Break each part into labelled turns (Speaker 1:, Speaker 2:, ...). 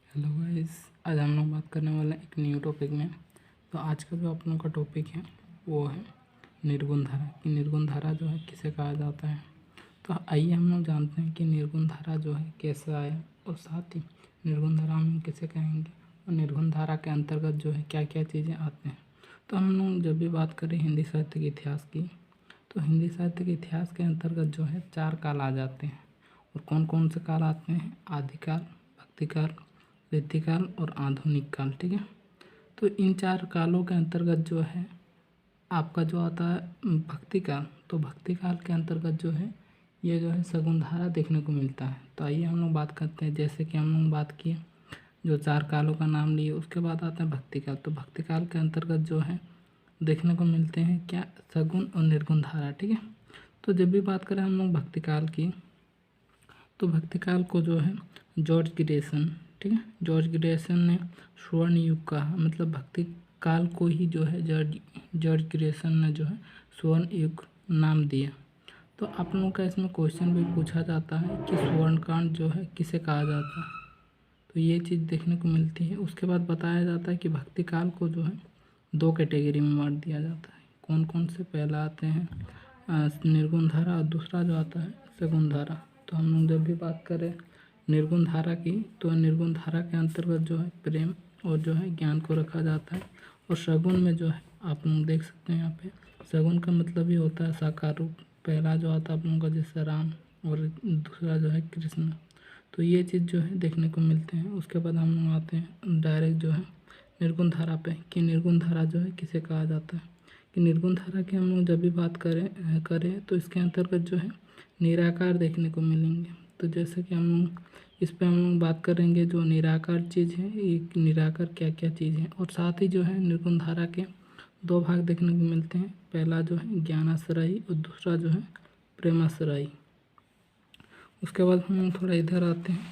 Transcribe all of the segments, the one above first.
Speaker 1: Hello guys, आज हम लोग बात करने वाले हैं एक न्यू टॉपिक में। तो आज का जो आप लोगों का टॉपिक है वो है निर्गुण धारा कि निर्गुण धारा जो है किसे कहा जाता है। तो आइए हम लोग जानते हैं कि निर्गुण धारा जो है कैसे आया और साथ ही निर्गुण धारा हम किसे कहेंगे और निर्गुण धारा के अंतर्गत जो है क्या क्या चीज़ें आते हैं। तो हम लोग जब भी बात करें हिंदी साहित्य के इतिहास की, तो हिंदी साहित्य के इतिहास के अंतर्गत जो है 4 काल आ जाते हैं। और कौन कौन से काल आते हैं? आदिकाल, भक्तिकाल, रीतिकाल और आधुनिक काल। ठीक है, तो इन 4 कालों के अंतर्गत जो है आपका जो आता है भक्ति काल। तो भक्ति काल के अंतर्गत जो है ये जो है सगुण धारा देखने को मिलता है। तो आइए हम लोग बात करते हैं। जैसे कि हम लोग बात किए जो 4 कालों का नाम लिए, उसके बाद आता है भक्ति काल। तो भक्ति काल के अंतर्गत जो है देखने को मिलते हैं क्या? सगुण और निर्गुण धारा। ठीक है, तो जब भी बात करें हम लोग भक्ति काल की, तो भक्ति काल को जो है जॉर्ज ग्रेसन, ठीक है, जॉर्ज ग्रेसन ने स्वर्ण युग कहा। मतलब भक्ति काल को ही जो है जॉर्ज ग्रेसन ने जो है स्वर्ण युग नाम दिया। तो आप लोगों का इसमें क्वेश्चन भी पूछा जाता है कि स्वर्णकांड जो है किसे कहा जाता है, तो ये चीज़ देखने को मिलती है। उसके बाद बताया जाता है कि भक्ति काल को जो है 2 कैटेगरी में बांट दिया जाता है। कौन कौन से? पहला आते हैं निर्गुण धारा और दूसरा जो आता है सगुण धारा। तो हम लोग जब भी बात करें निर्गुण धारा की, तो निर्गुण धारा के अंतर्गत जो है प्रेम और जो है ज्ञान को रखा जाता है। और सगुण में जो है आप लोग देख सकते हैं यहाँ पे सगुण का मतलब ही होता है साकार रूप। पहला जो आता है आप लोगों का जैसे राम और दूसरा जो है कृष्ण। तो ये चीज़ जो है देखने को मिलते हैं। उसके बाद हम लोग आते हैं डायरेक्ट जो है निर्गुण धारा पे कि निर्गुण धारा जो है किसे कहा जाता है। कि निर्गुण धारा की हम लोग जब भी बात करें तो इसके अंतर्गत जो है निराकार देखने को मिलेंगे। तो जैसे कि हम लोग इस पे हम लोग बात करेंगे जो निराकार चीज़ है, ये निराकार क्या क्या चीज़ है। और साथ ही जो है निर्गुण धारा के 2 भाग देखने को मिलते हैं। पहला जो है ज्ञानाश्रयी और दूसरा जो है प्रेमाश्रयी। उसके बाद हम लोग थोड़ा इधर आते हैं,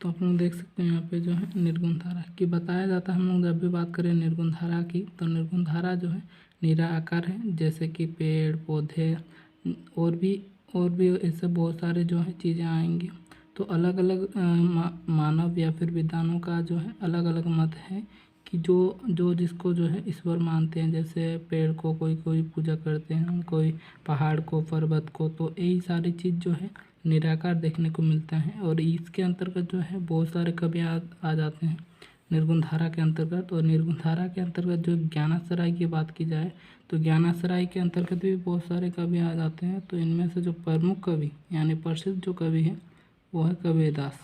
Speaker 1: तो आप लोग देख सकते हैं यहाँ पे जो है निर्गुण धारा की बताया जाता है। हम लोग जब भी बात करें निर्गुण धारा की, तो निर्गुण धारा जो है निराकार है। जैसे कि पेड़ पौधे और भी ऐसे बहुत सारे जो है चीज़ें आएंगी। तो अलग अलग मानव या फिर विद्वानों का जो है अलग अलग मत है कि जो जिसको जो है ईश्वर मानते हैं। जैसे पेड़ को कोई कोई पूजा करते हैं, कोई पहाड़ को, पर्वत को। तो यही सारी चीज़ जो है निराकार देखने को मिलता है। और इसके अंतर्गत जो है बहुत सारे कवि आ जाते हैं निर्गुण धारा के अंतर्गत। और निर्गुण धारा के अंतर्गत जो ज्ञानाश्रय की बात की जाए, तो ज्ञानाश्रय के अंतर्गत भी बहुत सारे कवि आ जाते हैं। तो इनमें से जो प्रमुख कवि यानी प्रसिद्ध जो कवि है वो है कबीरदास।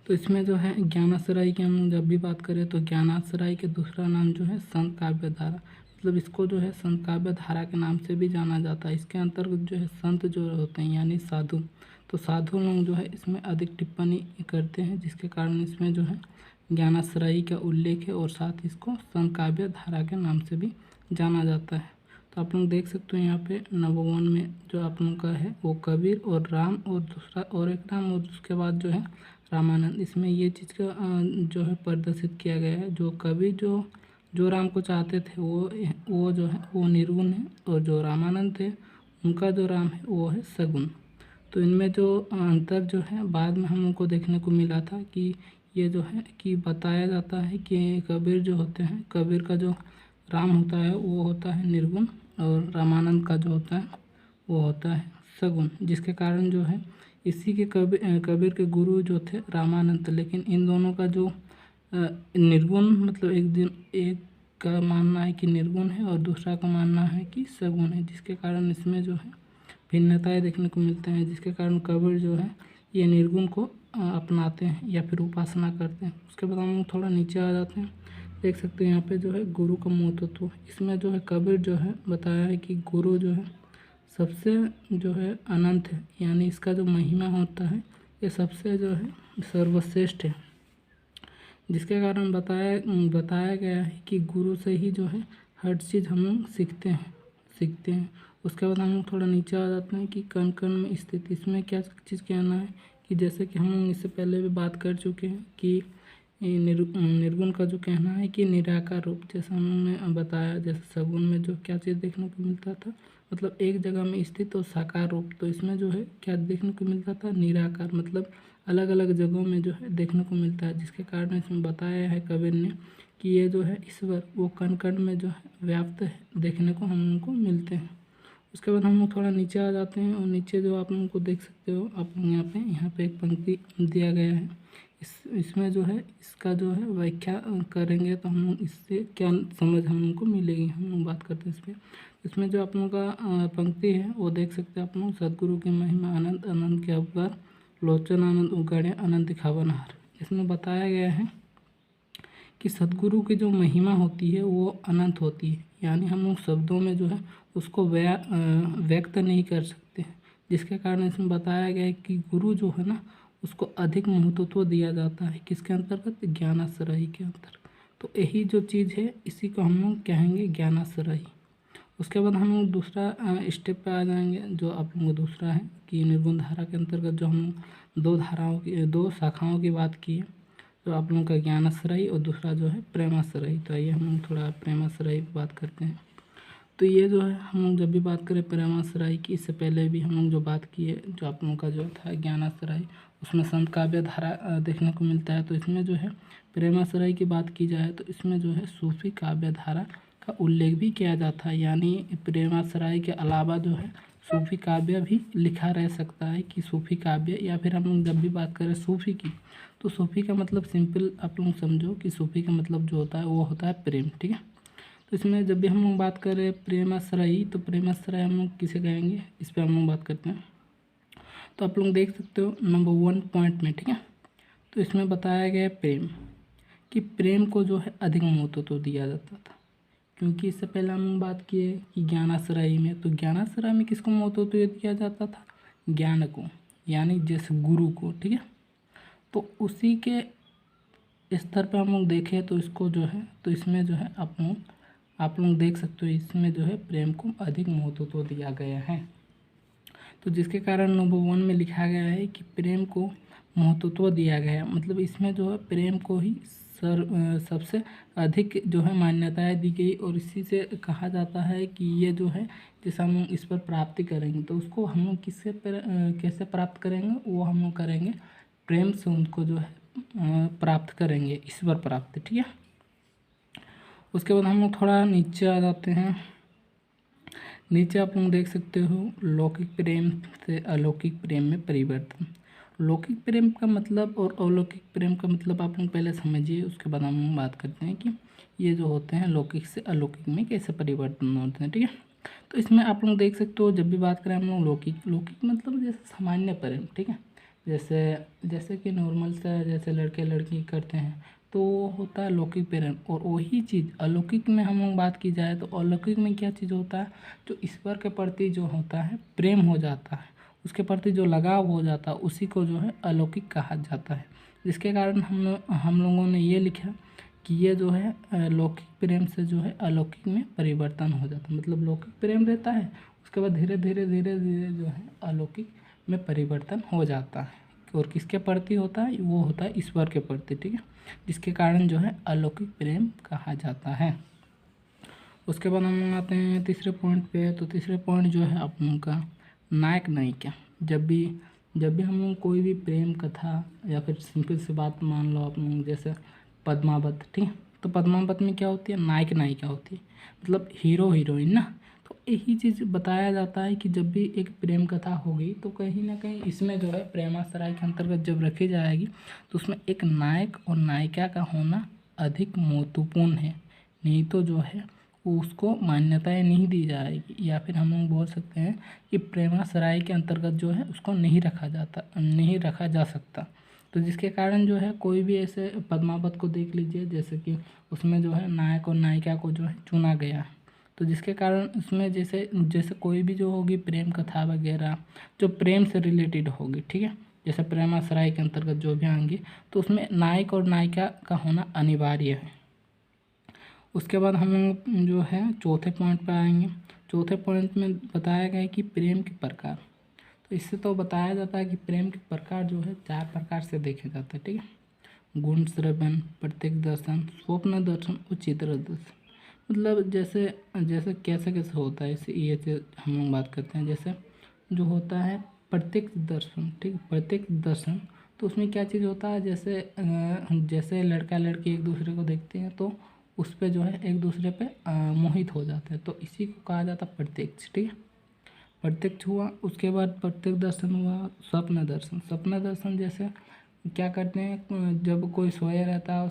Speaker 1: तो इसमें जो है ज्ञानाश्रय की हम जब भी बात करें, तो ज्ञानाश्रय के दूसरा नाम जो है संत काव्य धारा। मतलब इसको जो है संत काव्य धारा के नाम से भी जाना जाता है। इसके अंतर्गत जो है संत जो होते हैं यानी साधु, तो साधु लोग जो है इसमें अधिक टिप्पणी करते हैं, जिसके कारण इसमें जो है ज्ञानाश्रयी का उल्लेख है। और साथ ही इसको संत काव्य धारा के नाम से भी जाना जाता है। तो आप लोग देख सकते हो यहाँ पे नववन में जो आप लोगों का है वो कबीर और राम और दूसरा और एक राम, और उसके बाद जो है रामानंद। इसमें ये चीज़ का जो है प्रदर्शित किया गया है। जो कबीर जो राम को चाहते थे वो जो है वो निर्गुण है, और जो रामानंद थे उनका जो राम है वो है सगुण। तो इनमें जो अंतर जो है बाद में हम लोग को देखने को मिला था कि ये जो है कि बताया जाता है कि कबीर जो होते हैं, कबीर का जो राम होता है वो होता है निर्गुण, और रामानंद का जो होता है वो होता है सगुण। जिसके कारण जो है इसी के कबीर के गुरु जो थे रामानंद। लेकिन इन दोनों का जो निर्गुण मतलब एक का मानना है कि निर्गुण है और दूसरा का मानना है कि सगुण है। जिसके कारण इसमें जो है भिन्नताएं देखने को मिलते हैं। जिसके कारण कबीर जो है ये निर्गुण को अपनाते हैं या फिर उपासना करते हैं। उसके बाद हम लोग थोड़ा नीचे आ जाते हैं। देख सकते हैं यहाँ पे जो है गुरु का महत्व। इसमें जो है कबीर जो है बताया है कि गुरु जो है सबसे जो है अनंत है, यानी इसका जो महिमा होता है ये सबसे जो है सर्वश्रेष्ठ है। जिसके कारण बताया गया है कि गुरु से ही जो है हर चीज़ हम लोग सीखते हैं। उसके बाद हम लोग थोड़ा नीचे आ जाते हैं कि कण कण में स्थित। इसमें क्या चीज़ कहना है कि जैसे कि हम लोग इससे पहले भी बात कर चुके हैं कि निर्गुण का जो कहना है कि निराकार रूप, जैसा हमने बताया। जैसे सगुण में जो क्या चीज़ देखने को मिलता था, मतलब एक जगह में स्थित और साकार रूप। तो इसमें जो है क्या देखने को मिलता था? निराकार, मतलब अलग अलग जगहों में जो है देखने को मिलता है, जिसके कारण इसमें बताया है कबीर ने कि ये जो है ईश्वर वो कण कण में जो है व्याप्त है देखने को हम लोग को मिलते हैं। उसके बाद हम लोग थोड़ा नीचे आ जाते हैं और नीचे जो आप लोगों को देख सकते हो आप लोग यहाँ पे एक पंक्ति दिया गया है। इसमें जो है इसका जो है व्याख्या करेंगे तो हम लोग इससे क्या समझ हम लोग को मिलेगी, हम लोग बात करते हैं इस पर। इसमें जो आप लोगों का पंक्ति है वो देख सकते हैं आप लोग, सदगुरु की महिमा अनंत आनंद के अवतार, लोचन आनंद उगाड़े अनंत दिखावनहार। इसमें बताया गया है कि सदगुरु की जो महिमा होती है वो अनंत होती है, यानी हम लोग शब्दों में जो है उसको व्यक्त नहीं कर सकते, जिसके कारण इसमें बताया गया है कि गुरु जो है ना उसको अधिक महत्व दिया जाता है, किसके अंतर्गत, ज्ञानाश्रयी के अंतर्गत। तो यही जो चीज़ है इसी को हम लोग कहेंगे ज्ञानाश्रयी। उसके बाद हम लोग दूसरा स्टेप पे आ जाएंगे, जो आप लोगों को दूसरा है कि निर्गुण धारा के अंतर्गत जो हम लोग दो शाखाओं की बात की है, तो आप लोगों का ज्ञानाश्रयी और दूसरा जो है प्रेमाश्रयी। तो आइए हम लोग थोड़ा प्रेमाश्रयी पर बात करते हैं। तो ये जो है हम लोग जब भी बात करें प्रेमाश्रयी की, इससे पहले भी हम लोग जो बात की है, जो आप लोगों का जो था ज्ञानाश्रयी, उसमें संत काव्य धारा देखने को मिलता है। तो इसमें जो है प्रेमाश्रयी की बात की जाए तो इसमें जो है सूफी काव्य धारा का उल्लेख भी किया जाता है, यानी प्रेमाश्रयी के अलावा जो है सूफी काव्य भी लिखा रह सकता है कि सूफी काव्य, या फिर हम लोग जब भी बात करें सूफी की तो सूफी का मतलब सिंपल आप लोग समझो कि सूफी का मतलब जो होता है वो होता है प्रेम, ठीक है। तो इसमें जब भी हम लोग बात करें प्रेमाश्रयी, तो प्रेमाश्रयी हम लोग किसे कहेंगे, इस पर हम लोग बात करते हैं। तो आप लोग देख सकते हो नंबर 1 पॉइंट में, ठीक है। तो इसमें बताया गया है प्रेम, कि प्रेम को जो है अधिक महत्व तो दिया जाता था, क्योंकि इससे पहले हम बात किए कि ज्ञानाश्रयी में, तो ज्ञानाश्रयी में किसको महत्व तो दिया जाता था, ज्ञान को, यानी जैसे गुरु को, ठीक है। तो उसी के स्तर पर हम लोग देखें तो इसको जो है, तो इसमें जो है आप लोग देख सकते हो इसमें जो है प्रेम को अधिक महत्व तो दिया गया है। तो जिसके कारण नंबर 1 में लिखा गया है कि प्रेम को महत्व दिया गया है, मतलब इसमें जो है प्रेम को ही सबसे अधिक जो है मान्यताएं दी गई, और इसी से कहा जाता है कि ये जो है जैसे हम इस पर प्राप्ति करेंगे तो उसको हम लोग कैसे प्राप्त करेंगे, वो हम लोग करेंगे प्रेम से, उनको जो है प्राप्त करेंगे, ईश्वर प्राप्ति, ठीक है। उसके बाद हम लोग थोड़ा नीचे आ जाते हैं। नीचे आप लोग देख सकते हो लौकिक प्रेम से अलौकिक प्रेम में परिवर्तन। लौकिक प्रेम का मतलब और अलौकिक प्रेम का मतलब आप लोग पहले समझिए, उसके बाद हम बात करते हैं कि ये जो होते हैं लौकिक से अलौकिक में कैसे परिवर्तन होते हैं, ठीक है। तो इसमें आप लोग देख सकते हो जब भी बात करें हम लोग लौकिक मतलब जैसे सामान्य प्रेम, ठीक है, जैसे कि नॉर्मल से जैसे लड़के लड़की करते हैं तो वो होता है लौकिक प्रेम। और वही चीज़ अलौकिक में हम लोग बात की जाए तो अलौकिक में क्या चीज़ होता है, जो ईश्वर के प्रति जो होता है प्रेम हो जाता है, उसके प्रति जो लगाव हो जाता है उसी को जो है अलौकिक कहा जाता है। जिसके कारण हम लोगों ने ये लिखा कि ये जो है लौकिक प्रेम से जो है अलौकिक में परिवर्तन हो जाता है, मतलब लौकिक प्रेम रहता है उसके बाद धीरे धीरे जो है अलौकिक में परिवर्तन हो जाता है, और किसके प्रति होता है, वो होता है ईश्वर के प्रति, ठीक है, जिसके कारण जो है अलौकिक प्रेम कहा जाता है। उसके बाद हम लोग आते हैं तीसरे पॉइंट पे। तो तीसरे पॉइंट जो है आप लोगों का नायक नायिका। जब भी हम लोग कोई भी प्रेम कथा या फिर सिंपल सी बात मान लो आप लोग जैसे पद्मावत, ठीक है, तो पद्मावत में क्या होती है, नायक नायिका होती है, मतलब हीरो हीरोइन ना। तो यही चीज़ बताया जाता है कि जब भी एक प्रेम कथा होगी तो कहीं ना कहीं इसमें जो है प्रेमाश्रय के अंतर्गत जब रखी जाएगी तो उसमें एक नायक और नायिका का होना अधिक महत्वपूर्ण है, नहीं तो जो है उसको मान्यताएं नहीं दी जाएगी, या फिर हम लोग बोल सकते हैं कि प्रेमाश्रय के अंतर्गत जो है उसको नहीं रखा जा सकता। तो जिसके कारण जो है कोई भी ऐसे पद्मावत को देख लीजिए जैसे कि उसमें जो है नायक और नायिका को जो है चुना गया है, तो जिसके कारण उसमें जैसे कोई भी जो होगी प्रेम कथा वगैरह जो प्रेम से रिलेटेड होगी, ठीक है, जैसे प्रेमाश्रय के अंतर्गत जो भी आएंगे तो उसमें नायक और नायिका का होना अनिवार्य है। उसके बाद हम लोग जो है चौथे पॉइंट पर आएंगे। चौथे पॉइंट में बताया गया है कि प्रेम के प्रकार। तो इससे तो बताया जाता है कि प्रेम के प्रकार जो है 4 प्रकार से देखे जाते हैं, ठीक है, गुण श्रवण, प्रत्यक्ष दर्शन, स्वप्न दर्शन और चित्र दर्शन। मतलब जैसे कैसे कैसे होता है इसे ये चीज़ हम लोग बात करते हैं। जैसे जो होता है प्रत्यक्ष दर्शन, ठीक है, प्रत्यक्ष दर्शन तो उसमें क्या चीज़ होता है, जैसे लड़का लड़की एक दूसरे को देखते हैं तो उस पे जो है एक दूसरे पे मोहित हो जाते हैं। तो इसी को कहा जाता है प्रत्यक्ष। ठीक है, प्रत्यक्ष हुआ, उसके बाद प्रत्यक्ष दर्शन हुआ स्वप्न दर्शन। स्वप्न दर्शन जैसे क्या करते हैं, जब कोई सोया रहता है,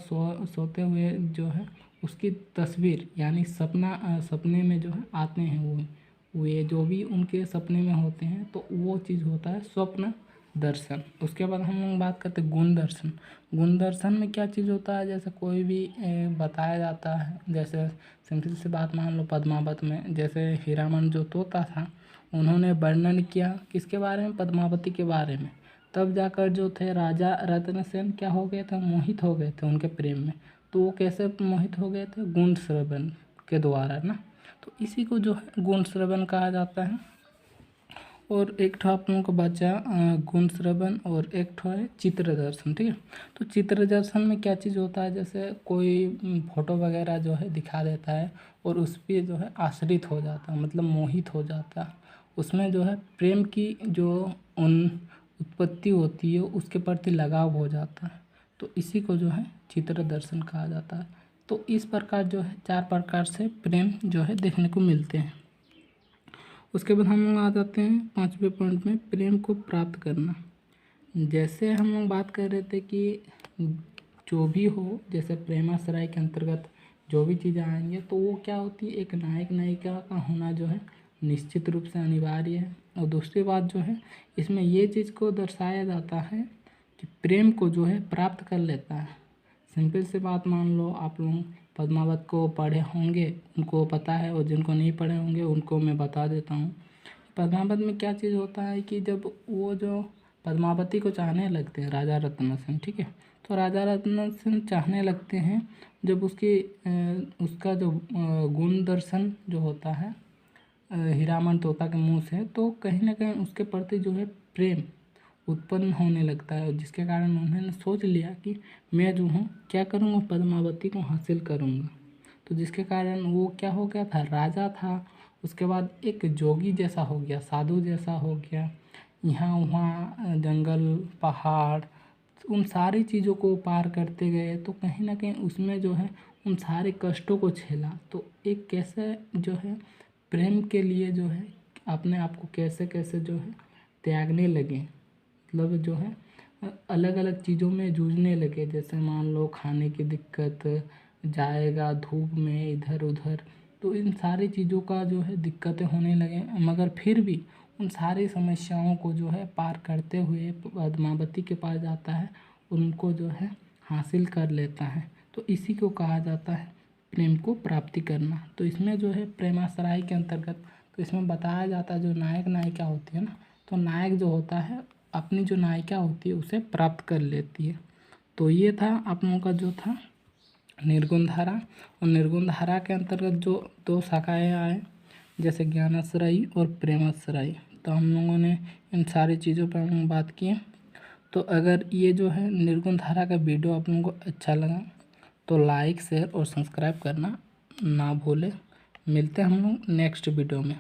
Speaker 1: सोते हुए जो है उसकी तस्वीर यानी सपने में जो है आते हैं वो ये जो भी उनके सपने में होते हैं, तो वो चीज़ होता है स्वप्न दर्शन। उसके बाद हम लोग बात करते हैं गुण दर्शन। गुण दर्शन में क्या चीज़ होता है, जैसे कोई भी बताया जाता है, जैसे सिंपल सी बात मान लो पद्मावत में, जैसे हीरामन जो तोता था उन्होंने वर्णन किया किसके बारे में, पद्मावती के बारे में। तब जाकर जो थे राजा रत्नसेन क्या हो गए थे, मोहित हो गए थे उनके प्रेम में। तो वो कैसे मोहित हो गए थे, गुण श्रवण के द्वारा ना। तो इसी को जो है गुण श्रवण कहा जाता है। और एक ठो आप लोगों को बचा गुण श्रवण, और एक ठो है चित्र दर्शन। ठीक है, तो चित्र दर्शन में क्या चीज़ होता है, जैसे कोई फोटो वगैरह जो है दिखा देता है और उस पर जो है आश्रित हो जाता है, मतलब मोहित हो जाता है। उसमें जो है प्रेम की जो उत्पत्ति होती है उसके प्रति लगाव हो जाता है। तो इसी को जो है चित्र दर्शन कहा जाता है। तो इस प्रकार जो है 4 प्रकार से प्रेम जो है देखने को मिलते हैं। उसके बाद हम लोग आ जाते हैं 5वें पॉइंट में, प्रेम को प्राप्त करना। जैसे हम लोग बात कर रहे थे कि जो भी हो, जैसे प्रेमाश्रय के अंतर्गत जो भी चीज़ें आएंगे तो वो क्या होती है, एक नायक नायिका का होना जो है निश्चित रूप से अनिवार्य है। और दूसरी बात जो है इसमें ये चीज़ को दर्शाया जाता है कि प्रेम को जो है प्राप्त कर लेता है। सिंपल सी बात मान लो आप लोग पद्मावत को पढ़े होंगे, उनको पता है, और जिनको नहीं पढ़े होंगे उनको मैं बता देता हूँ। पद्मावत में क्या चीज़ होता है कि जब वो जो पद्मावती को चाहने लगते हैं राजा रत्नसेन, ठीक है, तो राजा रत्नसेन चाहने लगते हैं जब उसका जो गुण दर्शन जो होता है हीरामन तोता के मुँह से, तो कहीं ना कहीं उसके प्रति जो है प्रेम उत्पन्न होने लगता है, जिसके कारण उन्होंने सोच लिया कि मैं जो हूँ क्या करूँगा, पद्मावती को हासिल करूँगा। तो जिसके कारण वो क्या हो गया था, राजा था, उसके बाद एक जोगी जैसा हो गया, साधु जैसा हो गया। यहाँ वहाँ जंगल पहाड़ उन सारी चीज़ों को पार करते गए, तो कहीं ना कहीं उसमें जो है उन सारे कष्टों को झेला। तो एक कैसे जो है प्रेम के लिए जो है अपने आप को कैसे कैसे जो है त्यागने लगे, मतलब जो है अलग अलग चीज़ों में जूझने लगे। जैसे मान लो खाने की दिक्कत, जाएगा धूप में इधर उधर, तो इन सारी चीज़ों का जो है दिक्कतें होने लगे, मगर फिर भी उन सारी समस्याओं को जो है पार करते हुए पद्मावती के पास जाता है, उनको जो है हासिल कर लेता है। तो इसी को कहा जाता है प्रेम को प्राप्ति करना। तो इसमें जो है प्रेमाश्रय के अंतर्गत तो इसमें बताया जाता है जो नायक नायिका होती है ना, तो नायक जो होता है अपनी जो नायिका होती है उसे प्राप्त कर लेती है। तो ये था आप लोगों का जो था निर्गुण धारा। और निर्गुण धारा के अंतर्गत जो 2 शाखाएँ आए, जैसे ज्ञानाश्रयी और प्रेमाश्रयी। तो हम लोगों ने इन सारी चीज़ों पर हम बात की। तो अगर ये जो है निर्गुण धारा का वीडियो आप लोगों को अच्छा लगा तो लाइक शेयर और सब्सक्राइब करना ना भूलें। मिलते हैं हम लोग नेक्स्ट वीडियो में।